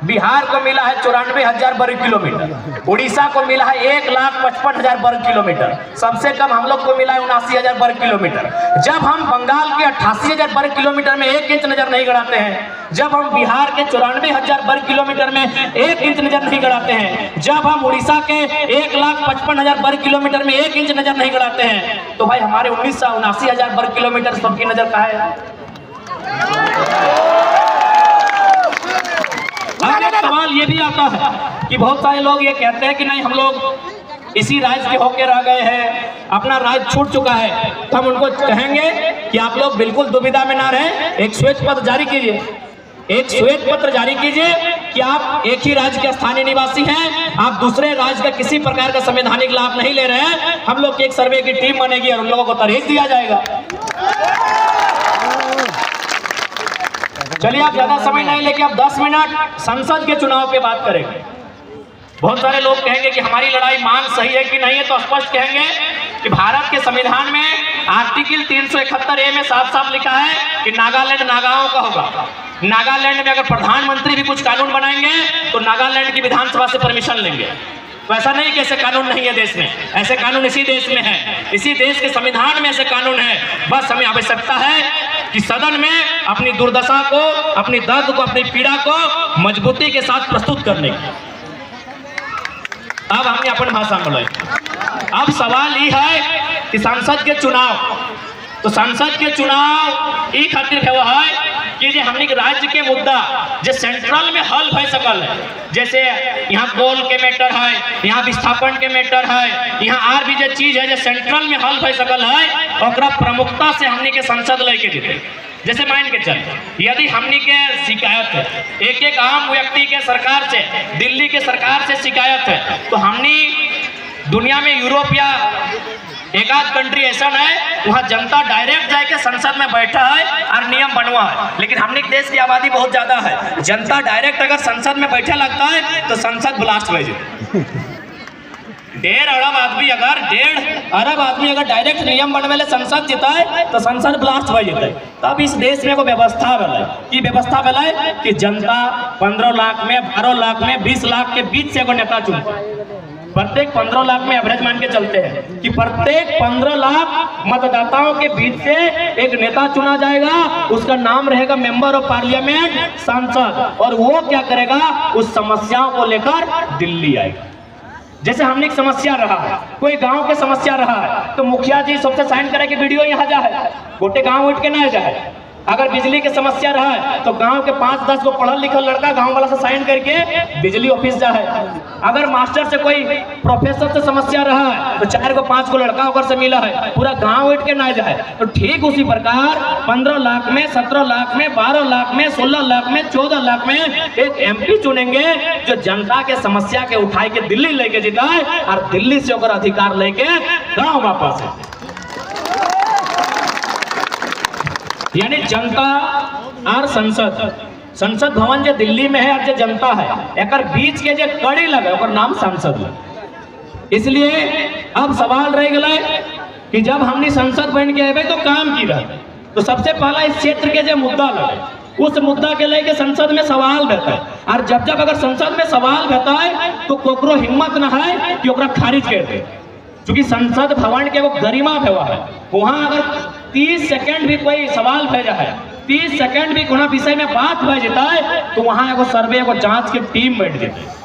बिहार को मिला है 94,000 वर्ग किलोमीटर, उड़ीसा को मिला है 1,55,000 वर्ग किलोमीटर, सबसे कम हम लोग को मिला है 79,000 वर्ग किलोमीटर। जब हम बंगाल के 88,000 वर्ग किलोमीटर में 1 इंच नजर नहीं गड़ाते हैं, जब हम बिहार के 94,000 वर्ग किलोमीटर में 1 इंच नजर नहीं गड़ाते हैं, जब हम उड़ीसा के 1,55,000 वर्ग किलोमीटर में 1 इंच नजर नहीं गड़ाते हैं, तो भाई हमारे 79,000 वर्ग किलोमीटर सबकी नजर कहाँ है? सवाल ये भी आता है कि बहुत सारे लोग ये कहते हैं कि नहीं, हम लोग इसी राज्य के होकर रह गए हैं, अपना राज्य छूट चुका है। तो हम उनको कहेंगे कि आप लोग बिल्कुल दुविधा में ना रहें, एक श्वेत पत्र जारी कीजिए, एक श्वेत पत्र जारी कीजिए कि आप एक ही राज्य के स्थानीय निवासी हैं, आप दूसरे राज्य का किसी प्रकार का संवैधानिक लाभ नहीं ले रहे हैं। हम लोग की एक सर्वे की टीम बनेगी और उन लोगों को तरहीज दिया जाएगा। चलिए, आप ज्यादा समय नहीं लेके आप 10 मिनट संसद के चुनाव पे बात करेंगे। बहुत सारे लोग कहेंगे कि हमारी लड़ाई मान सही है कि नहीं है, तो स्पष्ट कहेंगे कि भारत के संविधान में आर्टिकल 371A में साफ साफ लिखा है कि नागालैंड नागाओं का होगा। नागालैंड में अगर प्रधानमंत्री भी कुछ कानून बनाएंगे तो नागालैंड की विधानसभा से परमिशन लेंगे। तो ऐसा नहीं कि ऐसे कानून नहीं है देश में, ऐसे कानून इसी देश में है, इसी देश के संविधान में ऐसे कानून है। बस हमें आवश्यकता है कि सदन में अपनी दुर्दशा को, अपनी दर्द को, अपनी पीड़ा को मजबूती के साथ प्रस्तुत करने की। अब हमने अपन भाषा में बोले। अब सवाल ये है कि संसद के चुनाव, तो संसद के चुनाव ई खातिर है कि जे हमने राज्य के मुद्दा जो सेंट्रल में हल हो सकल है, जैसे यहाँ कोल के मैटर है, यहाँ विस्थापन के मैटर है, यहाँ और भी जो चीज है जो सेंट्रल में हल हो सकल है, और प्रमुखता से हमने के संसद लेके जीते। जैसे मान के चल, यदि हमनी के शिकायत है, एक आम व्यक्ति के सरकार से, दिल्ली के सरकार से शिकायत है, तो हमनी दुनिया में यूरोप या एक आध कंट्री ऐसा है वहाँ जनता डायरेक्ट जाके संसद में बैठा है और नियम बनवा है। लेकिन हमने देश की आबादी बहुत ज्यादा है, जनता डायरेक्ट अगर संसद में बैठे लगता है तो संसद ब्लास्ट हो जाए। 1.5 अरब आदमी अगर 1.5 अरब आदमी अगर डायरेक्ट नियम बनवे ले संसद जीता है तो संसद ब्लास्ट हो जाता है। तब इस देश में एगो व्यवस्था भेलै कि व्यवस्था भेलै कि जनता 15 लाख में, 12 लाख में, 20 लाख के बीच से एगो नेता चुनता है। प्रत्येक 15 लाख में एवरेज मान के चलते हैं कि प्रत्येक 15 लाख मतदाताओं के बीच से एक नेता चुना जाएगा, उसका नाम रहेगा मेंबर ऑफ पार्लियामेंट, सांसद, और वो क्या करेगा, उस समस्याओं को लेकर दिल्ली आएगा। जैसे हमने एक समस्या रहा है, कोई गांव के समस्या रहा है, तो मुखिया जी सबसे साइन करे कि वीडियो यहाँ जाए, गोटे गांव उठ के ना जाए। अगर बिजली की समस्या रहा है तो गांव के 5-10 को पढ़ल लिखल लड़का गांव वाला से साइन करके बिजली ऑफिस जाए। अगर मास्टर से कोई प्रोफेसर से समस्या रहा है तो 4 को 5 को लड़का होकर से मिला है, पूरा गांव उठ के ना जाए। तो ठीक उसी प्रकार 15 लाख में, 17 लाख में, 12 लाख में, 16 लाख में, 14 लाख में एक MP चुनेंगे जो जनता के समस्या के उठाई के दिल्ली लेके जिताए और दिल्ली से होकर अधिकार लेके गाँव वापस है। यानी जनता और संसद, संसद भवन जो दिल्ली में है और जो जनता है, एक बीच के जो कड़ी लगे और नाम संसद लगे। इसलिए अब सवाल रह गया कि जब हमने संसद बन के आए तो काम की रहे, तो सबसे पहला इस क्षेत्र के जो मुद्दा लगे उस मुद्दा के लेके संसद में सवाल रहता है। और जब जब अगर संसद में सवाल रहता है तो कोकरो हिम्मत न है कि ओकरा खारिज कर दे, क्योंकि संसद भवन के वो गरिमा भेवा है। वहां अगर 30 सेकंड भी कोई सवाल भेजा है, 30 सेकंड भी कोनो विषय में बात हो जाता है तो वहां एगो सर्वे, एगो जांच की टीम बैठ जाती है।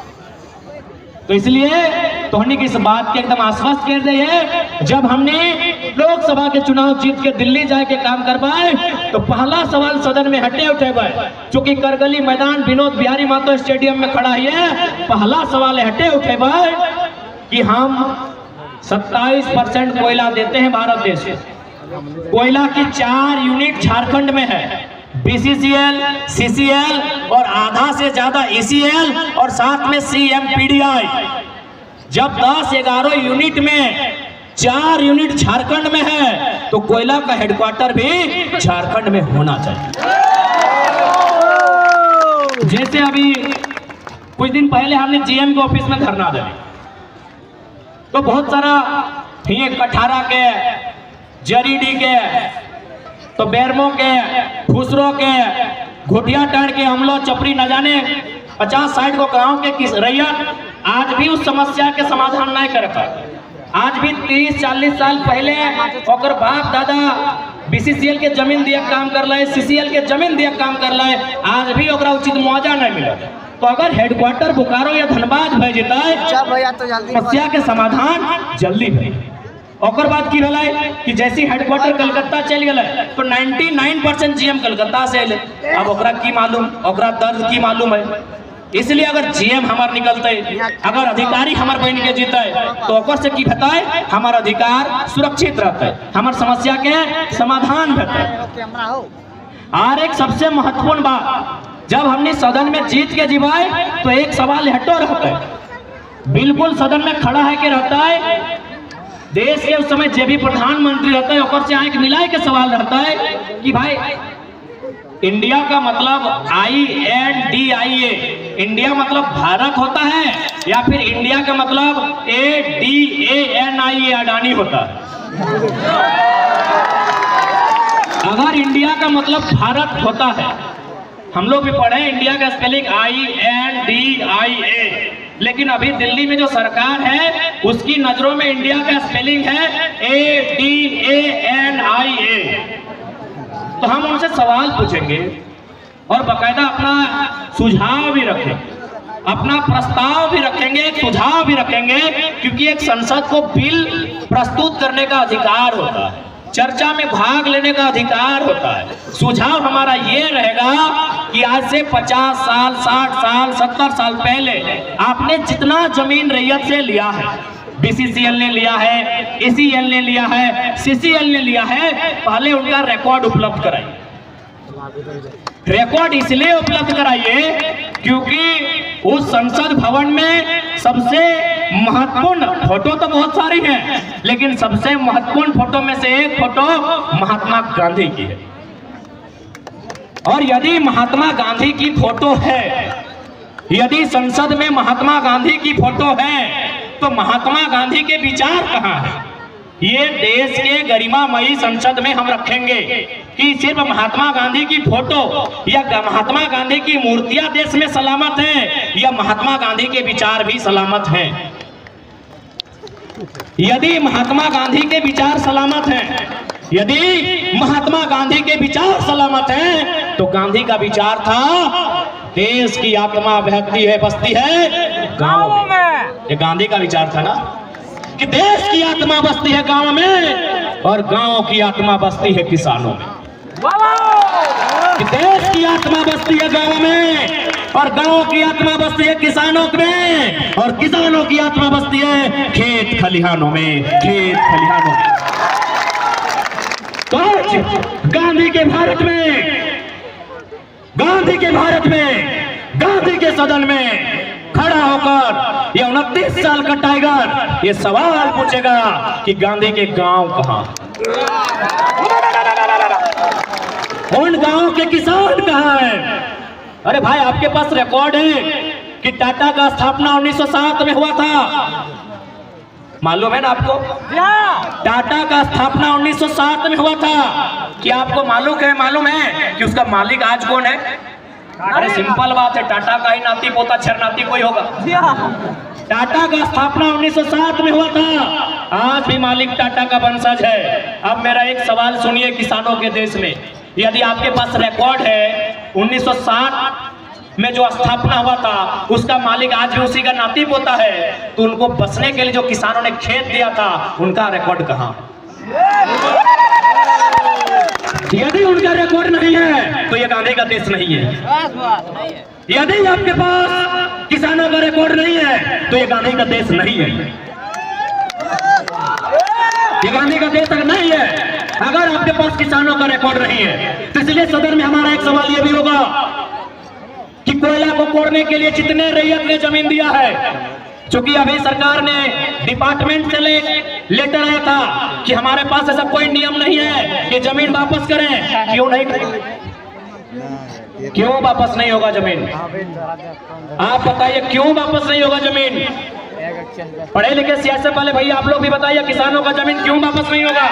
तो इसलिए तोहनी की इस बात के एकदम आश्वस्त कर दे है, जब हमने लोकसभा के चुनाव जीत के दिल्ली जाए के काम कर पाए तो पहला सवाल सदन में हटे उठे पाए, चूंकि करगली मैदान विनोद बिहारी महतो स्टेडियम में खड़ा है, पहला सवाल हटे उठे पाए कि हम 27% कोयला देते हैं भारत देश को। कोयला की 4 यूनिट झारखंड में है, BCCL, CCL और आधा से ज्यादा ECL और साथ में CMPDI। जब 10-11 यूनिट में 4 यूनिट झारखंड में है तो कोयला का हेडक्वार्टर भी झारखंड में होना चाहिए। जैसे अभी कुछ दिन पहले हमने जीएम के ऑफिस में धरना दिया, तो बहुत सारा ये कठारा के, जरीडी के, तो बेरमो के, खुसरो के, घुटिया टाड़ के, हमलो चपरी न जाने 50-60 को गांव के किस रैयत आज भी उस समस्या के समाधान नहीं कर पाए। आज भी 30-40 साल पहले ओकर बाप दादा बीसीसीएल के जमीन दिया काम कर रहे, सीसीएल के जमीन दिया काम कर रहे, आज भी ओकरा उचित मुआवजा नहीं मिला। तो अगर हेडक्वार्टर बोकारो या धनबाद भय जेता है, समस्या के समाधान जल्दी भय। और बात की भला कि जैसी हेडक्वार्टर कलकत्ता चल गए तो 99% जीएम कलकत्ता से अले। अब ओकरा की मालूम, ओकरा दर्द की मालूम है। इसलिए अगर जीएम हमार निकलते, अगर अधिकारी हमार बहन के जीते, तो ओकर से की बताए हमार अधिकार सुरक्षित रहते, हमार समस्या के समाधान होते। और एक सबसे महत्वपूर्ण बात, जब हमने सदन में जीत के जीवाए तो एक सवाल हटो रहता है, बिल्कुल सदन में खड़ा है कि रहता है, देश के उस समय जे भी प्रधानमंत्री रहता है ओकर से आंख मिलाए के सवाल रहता है कि भाई इंडिया का मतलब INDIA, इंडिया मतलब भारत होता है या फिर इंडिया का मतलब ADANIA अडानी होता है। अगर इंडिया का मतलब भारत होता है, हम लोग भी पढ़े इंडिया का स्पेलिंग INDIA, लेकिन अभी दिल्ली में जो सरकार है उसकी नजरों में इंडिया का स्पेलिंग है ADANIA। तो हम उनसे सवाल पूछेंगे और बाकायदा अपना सुझाव भी रखेंगे, अपना प्रस्ताव भी रखेंगे, एक सुझाव भी रखेंगे, क्योंकि एक संसद को बिल प्रस्तुत करने का अधिकार होता है, चर्चा में भाग लेने का अधिकार होता है। सुझाव हमारा ये रहेगा कि आज से 50 साल, 60 साल, 70 साल पहले आपने जितना जमीन रैयत से लिया है, बीसीसीएल ने लिया है, ACL ने लिया है, CCL ने लिया है, पहले उनका रिकॉर्ड उपलब्ध कराइए। रिकॉर्ड इसलिए उपलब्ध कराइए क्योंकि उस संसद भवन में सबसे महत्वपूर्ण फोटो तो बहुत सारी हैं, लेकिन सबसे महत्वपूर्ण फोटो में से एक फोटो महात्मा गांधी की है। और यदि महात्मा गांधी की फोटो है, यदि संसद में महात्मा गांधी की फोटो है, तो महात्मा गांधी के विचार कहाँ है? ये देश के गरिमामयी संसद में हम रखेंगे कि सिर्फ महात्मा गांधी की फोटो या महात्मा गांधी की मूर्तियां देश में सलामत हैं या महात्मा गांधी के विचार भी सलामत हैं। यदि महात्मा गांधी के विचार सलामत हैं, यदि महात्मा गांधी के विचार सलामत हैं, तो गांधी का विचार था देश की आत्मा बहती है, बसती है गांव में। ये गांधी का विचार था ना कि देश की आत्मा बसती है गांव में और गांव की आत्मा बसती है किसानों में। कि देश की आत्मा बसती है गांव में और गांव की आत्मा बसती है किसानों में और किसानों की आत्मा बसती है खेत खलिहानों में, खेत खलिहानों में। तो आज गांधी के भारत में, गांधी के भारत में, गांधी के सदन में खड़ा होकर ये 29 साल का टाइगर ये सवाल पूछेगा कि गांधी के गांव कहां, उन गांव के किसान कहां हैं? अरे भाई, आपके पास रिकॉर्ड है कि टाटा का स्थापना 1907 में हुआ था, मालूम है ना आपको? टाटा का स्थापना 1907 में हुआ था। क्या आपको मालूम है कि उसका मालिक आज कौन है? अरे सिंपल बात है, टाटा का ही नाती पोता छरनाती कोई होगा। टाटा का स्थापना 1907 में हुआ था, आज भी मालिक टाटा का वंशज है। अब मेरा एक सवाल सुनिए, किसानों के देश में यदि आपके पास रिकॉर्ड है 1907 में जो स्थापना हुआ था उसका मालिक आज भी उसी का नाती पोता है, तो उनको बसने के लिए जो किसानों ने खेत दिया था उनका रिकॉर्ड कहां? यदि उनका रिकॉर्ड नहीं है तो ये गांधी का देश नहीं है। यदि आपके पास किसानों का रिकॉर्ड नहीं है तो ये गांधी का देश नहीं है। ये गांधी का देश नहीं है अगर आपके पास किसानों का रिकॉर्ड नहीं है। तो इसलिए सदन में हमारा एक सवाल यह भी होगा कि कोयला को कोड़ने के लिए जितने रैयत ने जमीन दिया है, चूंकि अभी सरकार ने डिपार्टमेंट से लेटर आया था कि हमारे पास ऐसा कोई नियम नहीं है कि जमीन वापस करें, क्यों नहीं? क्यों वापस नहीं होगा जमीन? आप बताइए क्यों वापस नहीं होगा जमीन? पढ़े लिखे सियासत वाले भैया आप लोग भी बताइए, किसानों का जमीन क्यों वापस नहीं होगा?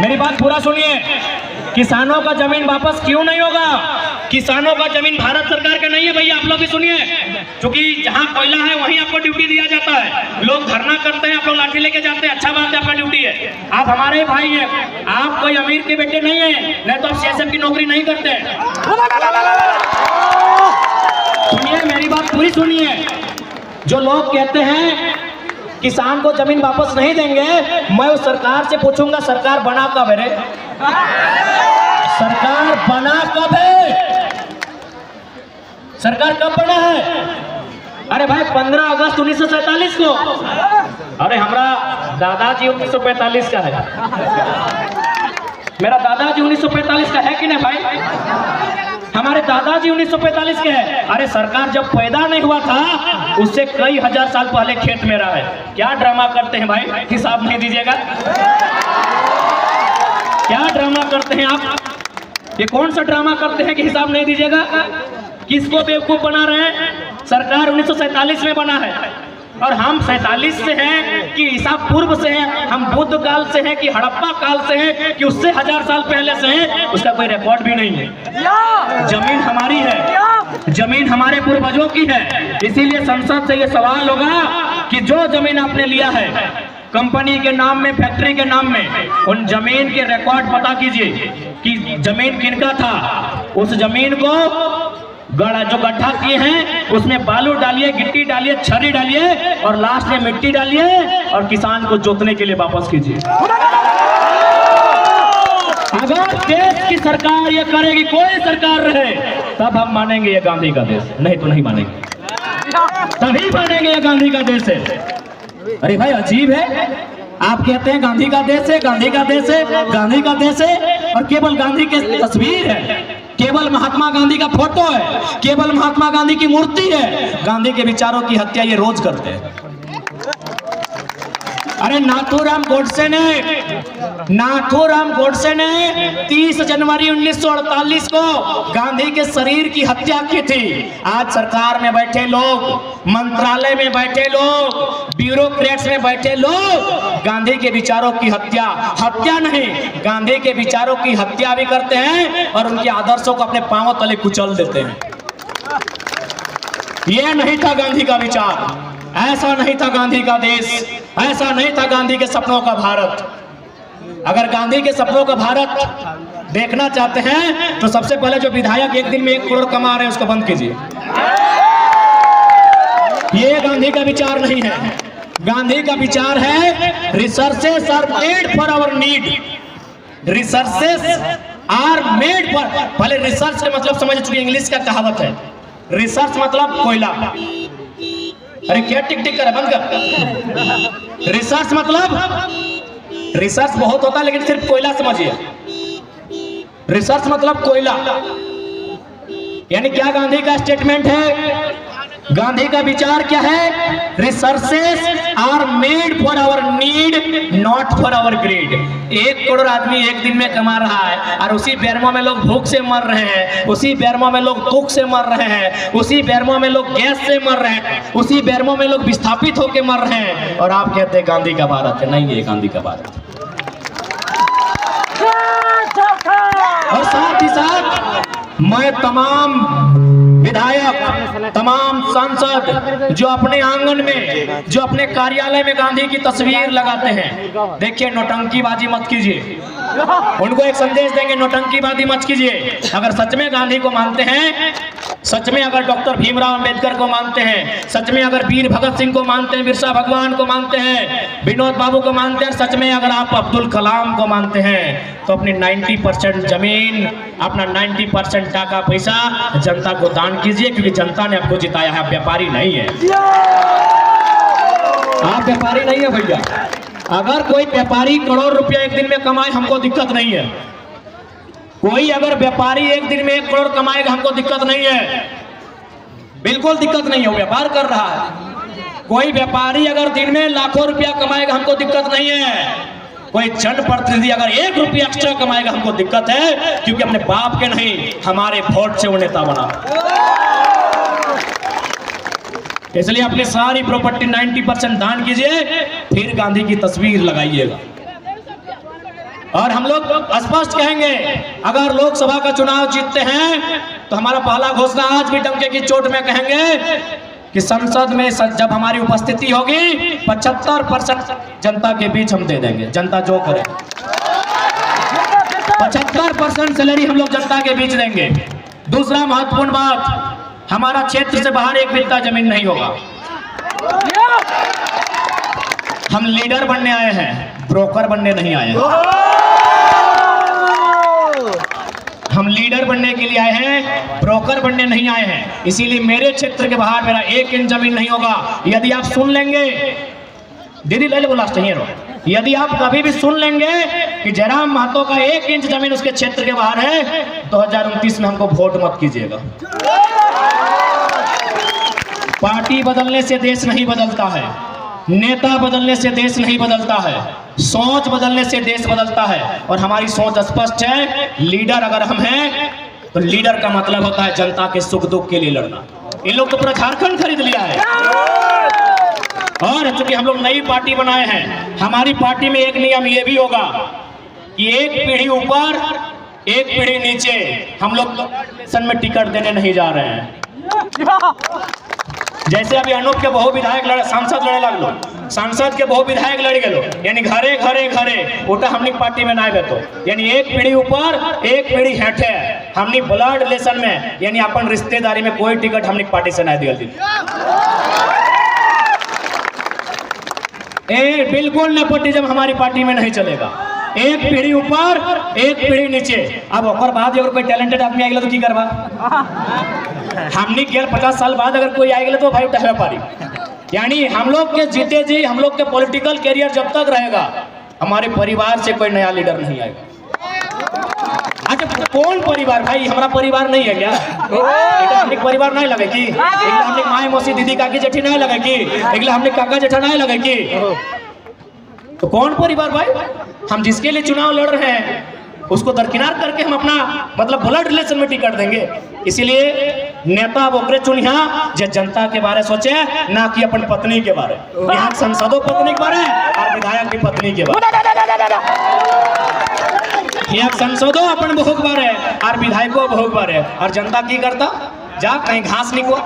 मेरी बात पूरा सुनिए, किसानों का जमीन वापस क्यों नहीं होगा? किसानों का जमीन भारत सरकार का नहीं है भैया, आप लोग भी सुनिए। क्योंकि जहां कोयला है वहीं आपको ड्यूटी दिया जाता है। लोग धरना करते हैं, आप लोग लाठी लेके जाते हैं, अच्छा बात है, आपका ड्यूटी है। आप हमारे भाई हैं, आप कोई अमीर के बेटे नहीं है, नहीं तो आप सीएसएफ की नौकरी नहीं करते। सुनिए मेरी बात पूरी सुनिए। जो लोग कहते हैं किसान को जमीन वापस नहीं देंगे, मैं उस सरकार से पूछूंगा सरकार बना कब है रे? सरकार बना कब है? सरकार कब बना है? अरे भाई 15 अगस्त 1947 को। अरे हमारा दादाजी 1945 का है, मेरा दादाजी 1945 का है कि नहीं भाई? हमारे दादाजी 1945 के हैं। अरे सरकार जब पैदा नहीं हुआ था उससे कई हजार साल पहले खेत में रहा है। क्या ड्रामा करते हैं भाई, हिसाब नहीं दीजिएगा? क्या ड्रामा करते हैं आप? ये कौन सा ड्रामा करते हैं कि हिसाब नहीं दीजिएगा? किसको बेवकूफ बना रहे हैं? सरकार 1947 में बना है और हम 47 से हैं कि ईसा पूर्व से हैं, हम बुद्ध काल से हैं कि हड़प्पा काल से हैं कि उससे 1000 साल पहले से हैं, उसका कोई रिकॉर्ड भी नहीं है। जमीन हमारी है, जमीन हमारे पूर्वजों की है। इसीलिए संसद से ये सवाल होगा कि जो जमीन आपने लिया है कंपनी के नाम में, फैक्ट्री के नाम में, उन जमीन के रिकॉर्ड पता कीजिए कि जमीन किनका था। उस जमीन को जो गड्ढा किए हैं उसमें बालू डालिए, गिट्टी डालिए, छरी डालिए और लास्ट में मिट्टी डालिए और किसान को जोतने के लिए वापस कीजिए। अगर देश की सरकार ये करेगी, कोई सरकार रहे, तब हम मानेंगे ये गांधी का देश, नहीं तो नहीं मानेंगे। तभी मानेंगे ये गांधी का देश है। अरे भाई अजीब है, आप कहते हैं गांधी का देश है, गांधी का देश है, गांधी का देश है और केवल गांधी की तस्वीर है, केवल महात्मा गांधी का फोटो है, केवल महात्मा गांधी की मूर्ति है। गांधी के विचारों की हत्या ये रोज करते हैं। अरे नाथूराम गोडसे ने 30 जनवरी 1948 को गांधी के शरीर की हत्या की थी। आज सरकार में बैठे लोग, मंत्रालय में बैठे लोग, ब्यूरोक्रेट्स में बैठे लोग गांधी के विचारों की हत्या नहीं, गांधी के विचारों की हत्या भी करते हैं और उनके आदर्शों को अपने पांवों तले कुचल देते हैं। यह नहीं था गांधी का विचार, ऐसा नहीं था गांधी का देश, ऐसा नहीं था गांधी के सपनों का भारत। अगर गांधी के सपनों का भारत देखना चाहते हैं तो सबसे पहले जो विधायक एक दिन में 1 करोड़ कमा रहे हैं उसको बंद कीजिए। ये गांधी का विचार नहीं है। गांधी का विचार है resources are made for our need, resources are made for. पहले रिसर्च का मतलब समझ चुके, इंग्लिश का कहावत है, रिसर्च मतलब कोयला। अरे क्या टिक टिक कर, बंद कर। रिसर्च मतलब, रिसर्च बहुत होता है लेकिन सिर्फ कोयला समझिए। रिसर्च मतलब कोयला। यानी क्या गांधी का स्टेटमेंट है? गांधी का विचार क्या है? Resources are made for our need, not for our greed. 1 crore आदमी एक दिन में कमा रहा है और उसी बेरमो में लोग भूख से मर रहे हैं, उसी बेरमो में लोग दुख से मर रहे हैं, उसी बेरमो में लोग गैस से मर रहे हैं, उसी बेरमो में लोग विस्थापित होकर मर रहे हैं और आप कहते हैं गांधी का भारत है। नहीं, ये गांधी का भारत। और साथ ही साथ मैं तमाम विधायक, तमाम सांसद जो अपने आंगन में, जो अपने कार्यालय में गांधी की तस्वीर लगाते हैं, देखिए नौटंकीबाजी मत कीजिए। उनको एक संदेश देंगे, नौटंकीबाजी मत कीजिए। अगर सच में गांधी को मानते हैं, सच में अगर डॉक्टर भीमराव अंबेडकर को मानते हैं, सच में अगर वीर भगत सिंह को मानते हैं, बिरसा भगवान को मानते हैं, विनोद बाबू को मानते हैं, सच में अगर आप अब्दुल कलाम को मानते हैं, तो अपनी 90% जमीन, अपना 90% टाका पैसा जनता को दान कीजिए, क्योंकि जनता ने आपको जिताया है। आप व्यापारी नहीं है, आप व्यापारी नहीं है भैया। अगर कोई व्यापारी करोड़ रुपया एक दिन में कमाए, हमको दिक्कत नहीं है। कोई अगर व्यापारी एक दिन में 1 करोड़ कमाएगा, हमको दिक्कत नहीं है, बिल्कुल दिक्कत नहीं है, व्यापार कर रहा है। कोई व्यापारी अगर दिन में लाखों रुपया कमाएगा, हमको दिक्कत नहीं है। कोई जनप्रतिनिधि अगर 1 रुपया एक्स्ट्रा कमाएगा हमको दिक्कत है, क्योंकि अपने बाप के नहीं हमारे वोट से वो नेता बना। इसलिए अपनी सारी प्रॉपर्टी 90% दान कीजिए, फिर गांधी की तस्वीर लगाइएगा। और हम लोग स्पष्ट कहेंगे, अगर लोकसभा का चुनाव जीतते हैं तो हमारा पहला घोषणा आज भी डंके की चोट में कहेंगे कि संसद में जब हमारी उपस्थिति होगी 75% जनता के बीच हम दे देंगे। जनता जो करे 75% सैलरी हम लोग जनता के बीच देंगे। दूसरा महत्वपूर्ण बात, हमारा क्षेत्र से बाहर एक बित्ता जमीन नहीं होगा। हम लीडर बनने आए हैं, ब्रोकर बनने नहीं आए हैं। हम लीडर बनने के लिए आए हैं, ब्रोकर बनने नहीं आए हैं। इसीलिए मेरे क्षेत्र के बाहर मेरा 1 इंच जमीन नहीं होगा। यदि आप सुन लेंगे, दीदी ले लो लास्ट हीरो, यदि आप कभी भी सुन लेंगे कि जयराम महतो का 1 इंच जमीन उसके क्षेत्र के बाहर है, 2029 में हमको वोट मत कीजिएगा। पार्टी बदलने से देश नहीं बदलता है, नेता बदलने से देश नहीं बदलता है, सोच बदलने से देश बदलता है। और हमारी सोच स्पष्ट है, लीडर अगर हम हैं तो लीडर का मतलब होता है जनता के सुख दुख के लिए लड़ना। इन लोग तो पूरा झारखंड खरीद लिया है। और चूंकि हम लोग नई पार्टी बनाए हैं, हमारी पार्टी में एक नियम ये भी होगा कि 1 पीढ़ी ऊपर 1 पीढ़ी नीचे हम लोग में टिकट देने नहीं जा रहे हैं। जैसे अभी अनूप के बहु विधायक सांसद लड़े लगलो, सांसद के बहु विधायक लड़ गए, यानी घरे घरे घरे उल्टा हमनी पार्टी में ना बैठो, यानी 1 पीढ़ी ऊपर 1 पीढ़ी हेठे हमनी ब्लड रिलेशन में, यानी अपन रिश्तेदारी में कोई टिकट हमनी पार्टी से ना दिया दी। बिल्कुल नेपोटिज्म हमारी पार्टी में नहीं चलेगा। 1 पीढ़ी ऊपर 1 पीढ़ी नीचे। अब और बाद अगर कोई टैलेंटेड आदमी आएगा तो की करवा, हमने केवल 50 साल बाद अगर कोई आएगा तो भाई उठा पारी। यानी हम लोग के जीते जी हम लोग के पॉलिटिकल कैरियर जब तक रहेगा, हमारे परिवार से कोई नया लीडर नहीं आएगा। अच्छा कौन परिवार भाई, हमारा परिवार नहीं है क्या? हमने परिवार नहीं लगे कि हमने माए मौसी दीदी काकी जेठी नहीं लगे कि हमने काका जेठा नहीं लगे कि, तो कौन परिवार भाई? हम जिसके लिए चुनाव लड़ रहे हैं उसको दरकिनार करके हम अपना मतलब ब्लड रिलेशन में टिकट देंगे। इसीलिए नेता ओकरे चुनिया जो जनता के बारे सोचे, ना कि अपन पत्नी के बारे। यहाँ सांसदों पत्नी के बारे और विधायक भी पत्नी के बारे। यहाँ सांसदों अपन बहू के बारे और विधायकों बहू के बारे, और जनता की करता जा कहीं घास निको।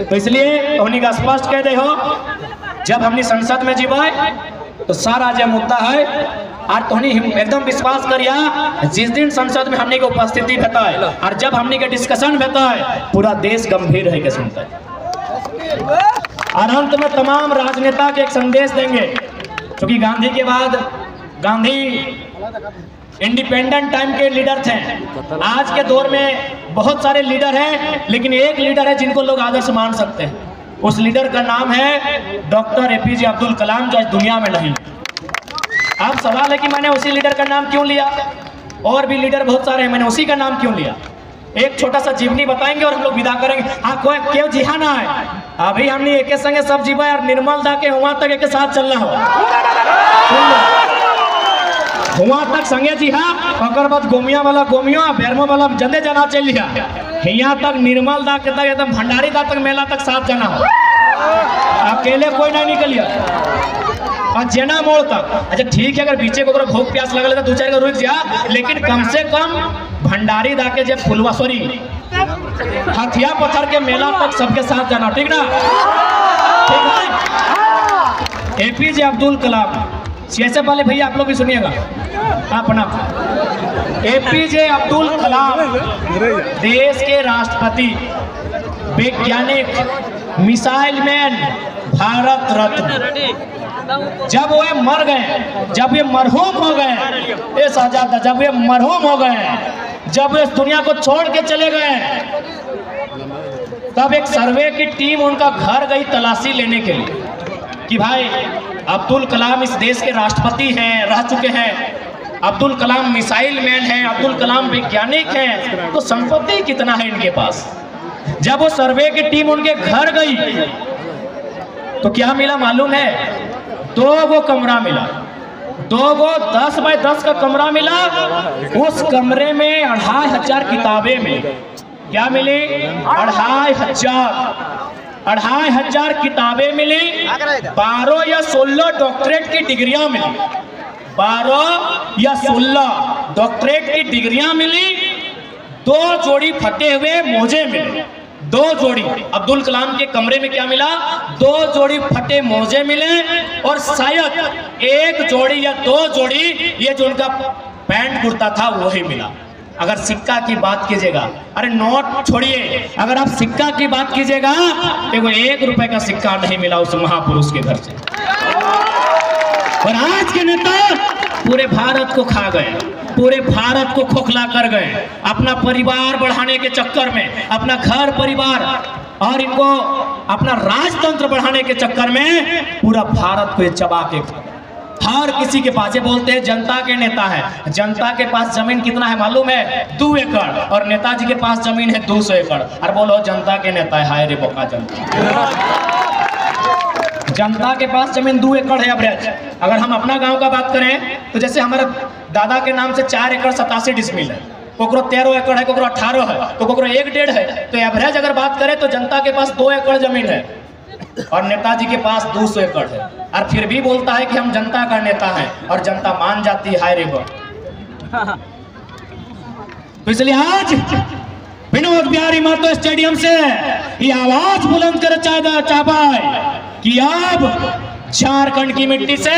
तो इसलिए उन्हीं का स्पष्ट कह दे हो, जब हमने संसद में जीवाए तो सारा जो मुद्दा है और तो एकदम विश्वास करिया, जिस दिन संसद में हमने की उपस्थिति रहता है और जब हमने के डिस्कशन रहता है, पूरा देश गंभीर रह के सुनता है। और अंत में तमाम राजनेता के एक संदेश देंगे, क्योंकि गांधी के बाद गांधी इंडिपेंडेंट टाइम के लीडर थे। आज के दौर में बहुत सारे लीडर हैं, लेकिन एक लीडर है जिनको लोग आदर्श मान सकते हैं। उस लीडर का नाम है डॉक्टर APJ अब्दुल कलाम, जो आज दुनिया में नहीं। अब सवाल है कि मैंने उसी लीडर का नाम क्यों लिया? और भी लीडर बहुत सारे हैं, मैंने उसी का नाम क्यों लिया? एक छोटा सा जीवनी बताएंगे और हम लोग विदा करेंगे। हाँ कोई क्यों जिहा ना है, अभी हमने एक संगे सब जीवा और निर्मल दा के वहां तक एक साथ चलना हो, वहां तक संगे जी। हाँ अगर बाद गोमिया वाला गोमिया बेरमो वाला जंदे जाना चल लिया, यहाँ तक निर्मल दा के तक एकदम भंडारी दा तक मेला तक साथ जाना हो, अकेले कोई नहीं निकलिया। और जेना मोड़ तक अच्छा ठीक है, अगर बीचे को भूख प्यास लगल तो 2-4 रुक जा, लेकिन कम से कम भंडारी दा के जब फुलवा सॉरी हथिया पत्थर के मेला तक सबके साथ जाना, ठीक ना? ठीक है। APJ अब्दुल कलाम, ऐसे वाले भैया आप लोग भी सुनिएगा अपना। APJ अब्दुल कलाम देश के राष्ट्रपति, वैज्ञानिक, मिसाइल मैन, भारत रत्न। जब वे मर गए, जब ये मरहूम हो गए, ये शहजादा जब ये मरहूम हो गए, जब वे इस दुनिया को छोड़ के चले गए, तब एक सर्वे की टीम उनका घर गई तलाशी लेने के लिए कि भाई अब्दुल कलाम इस देश के राष्ट्रपति हैं, रह चुके हैं, अब्दुल कलाम मिसाइल मैन हैं, अब्दुल कलाम वैज्ञानिक हैं, तो संपत्ति कितना है इनके पास। जब वो सर्वे की टीम उनके घर गई तो क्या मिला मालूम है? 2 गो कमरा मिला, 2 गो 10 बाय 10 का कमरा मिला। उस कमरे में 2500 किताबें मिली। क्या मिली? 2500 किताबें मिली। 12 या 16 डॉक्टरेट की डिग्रियां मिली। 12 या 16 डॉक्टरेट की डिग्रियां मिली। 2 जोड़ी फटे हुए मोजे मिले। 2 जोड़ी। अब्दुल कलाम के कमरे में क्या मिला? 2 जोड़ी फटे मोजे मिले और शायद 1 जोड़ी या 2 जोड़ी ये जो उनका पैंट कुर्ता था वही मिला। अगर सिक्का की बात कीजिएगा, अरे नोट छोड़िए, अगर आप सिक्का की बात कीजिएगा तो वो 1 रुपए का सिक्का नहीं मिला उस महापुरुष के घर से। और आज के नेता पूरे भारत को खा गए, पूरे भारत को खोखला कर गए। अपना परिवार बढ़ाने के चक्कर में, अपना घर परिवार और इनको अपना राजतंत्र बढ़ाने के चक्कर में पूरा भारत को ये चबा के खा गए। हर किसी के पास, ये बोलते हैं जनता के नेता है। जनता के पास जमीन कितना है मालूम है? 2 एकड़। और नेताजी के पास जमीन है 200 एकड़। और बोलो जनता के नेता है, हाय रे बोका जनता। जनता के पास जमीन 2 एकड़ है एवरेज। अगर हम अपना गांव का बात करें तो जैसे हमारे दादा के नाम से 4 एकड़ 87 डिसमिल है, कोकरो 13 एकड़ है, कोकरो 18 है, तो कोकरो 1.5 है। तो एवरेज अगर बात करें तो जनता के पास 2 एकड़ जमीन है और नेताजी के पास 200 एकड़ है। और फिर भी बोलता है कि हम जनता का नेता हैं और जनता मान जाती है, हाय रे बो। तो इसलिए आज विनोद बिहारी महतो स्टेडियम से ये आवाज बुलंद कर चाहता है कि अब झारखंड की मिट्टी से